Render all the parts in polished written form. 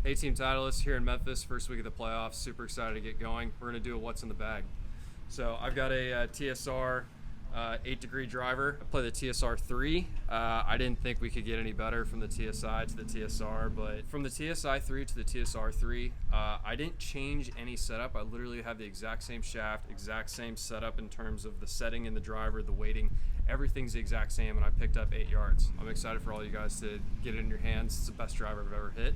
Hey Team Titleist, here in Memphis, first week of the playoffs. Super excited to get going. We're gonna do a what's in the bag. So I've got a TSR 8-degree driver. I play the TSR 3. I didn't think we could get any better from the TSI to the TSR, but from the TSI 3 to the TSR 3, I didn't change any setup. I literally have the exact same shaft, exact same setup in terms of the setting in the driver, the weighting, everything's the exact same, and I picked up 8 yards. I'm excited for all you guys to get it in your hands. It's the best driver I've ever hit.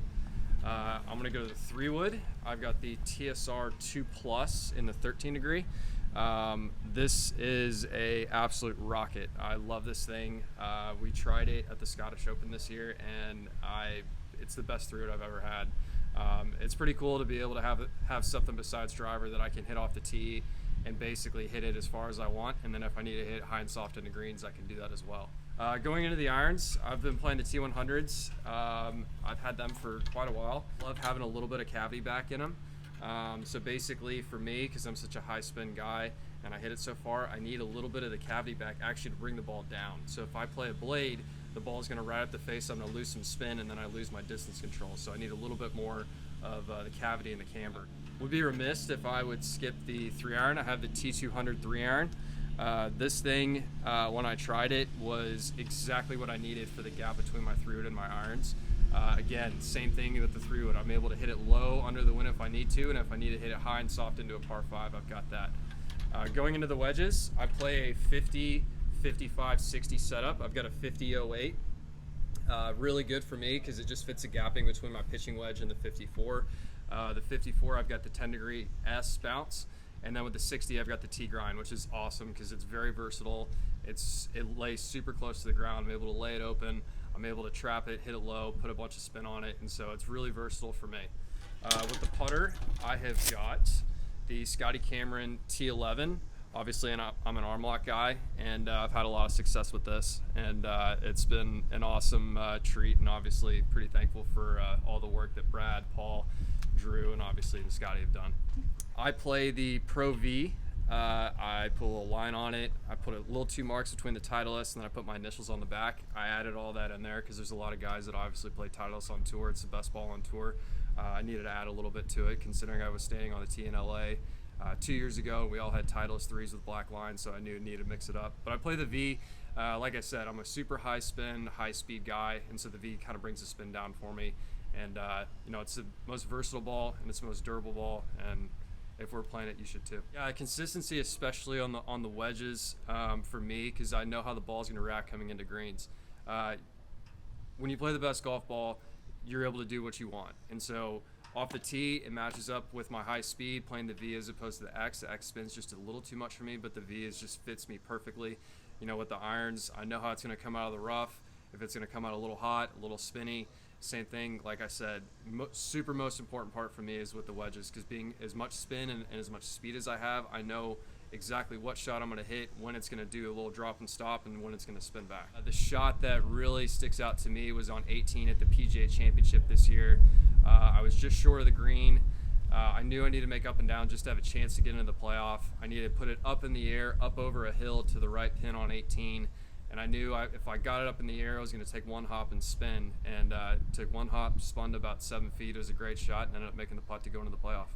I'm gonna go to the 3-wood. I've got the TSR 2 Plus in the 13 degree. This is a absolute rocket. I love this thing. We tried it at the Scottish Open this year, and it's the best 3-wood I've ever had. It's pretty cool to be able to have something besides driver that I can hit off the tee and basically hit it as far as I want, and then if I need to hit it high and soft into greens, I can do that as well. Going into the irons, I've been playing the T100s. I've had them for quite a while. Love having a little bit of cavity back in them. So basically for me, because I'm such a high spin guy and I hit it so far, I need a little bit of the cavity back actually to bring the ball down. So if I play a blade, the ball is going to ride up the face, I'm going to lose some spin, and then I lose my distance control. So I need a little bit more of the cavity in the camber. Would be remiss if I would skip the 3-iron. I have the T200 3-iron. This thing, when I tried it, was exactly what I needed for the gap between my 3-wood and my irons. Again, same thing with the 3-wood. I'm able to hit it low under the wind if I need to, and if I need to hit it high and soft into a par 5, I've got that. Going into the wedges, I play a 50, 55, 60 setup. I've got a 50-08. Really good for me because it just fits the gapping between my pitching wedge and the 54. The 54, I've got the 10-degree S bounce. And then with the 60, I've got the T-grind, which is awesome because it's very versatile. It lays super close to the ground. I'm able to lay it open. I'm able to trap it, hit it low, put a bunch of spin on it, and so it's really versatile for me. With the putter, I have got the Scottie Cameron T11. Obviously, I'm an arm lock guy, and I've had a lot of success with this, and it's been an awesome treat, and obviously pretty thankful for all the work that Brad, Paul, Drew, and obviously the Scottie have done. I play the Pro V. I put a little line on it. I put a little 2 marks between the Titleist, and then I put my initials on the back. I added all that in there because there's a lot of guys that obviously play Titleist on tour. It's the best ball on tour. I needed to add a little bit to it considering I was staying on the tee in LA 2 years ago. We all had Titleist 3s with black lines, so I knew I needed to mix it up. But I play the V. Like I said, I'm a super high spin, high speed guy, and so the V kind of brings the spin down for me. And you know, it's the most versatile ball and it's the most durable ball, and if we're playing it, you should too. Yeah, consistency, especially on the wedges, for me, because I know how the ball's going to react coming into greens. When you play the best golf ball, you're able to do what you want, and so off the tee, it matches up with my high speed, playing the V as opposed to the X. The X spins just a little too much for me, but the V just fits me perfectly. You know, with the irons, I know how it's going to come out of the rough. If it's going to come out a little hot, a little spinny. Same thing, like I said, most important part for me is with the wedges, because being as much spin and as much speed as I have, I know exactly what shot I'm going to hit, when it's going to do a little drop and stop, and when it's going to spin back. The shot that really sticks out to me was on 18 at the PGA Championship this year. I was just short of the green. I knew I needed to make up and down just to have a chance to get into the playoff. I needed to put it up in the air, up over a hill to the right pin on 18. And I knew if I got it up in the air, I was going to take one hop and spin. And took one hop, spun to about 7 feet. It was a great shot, and ended up making the putt to go into the playoff.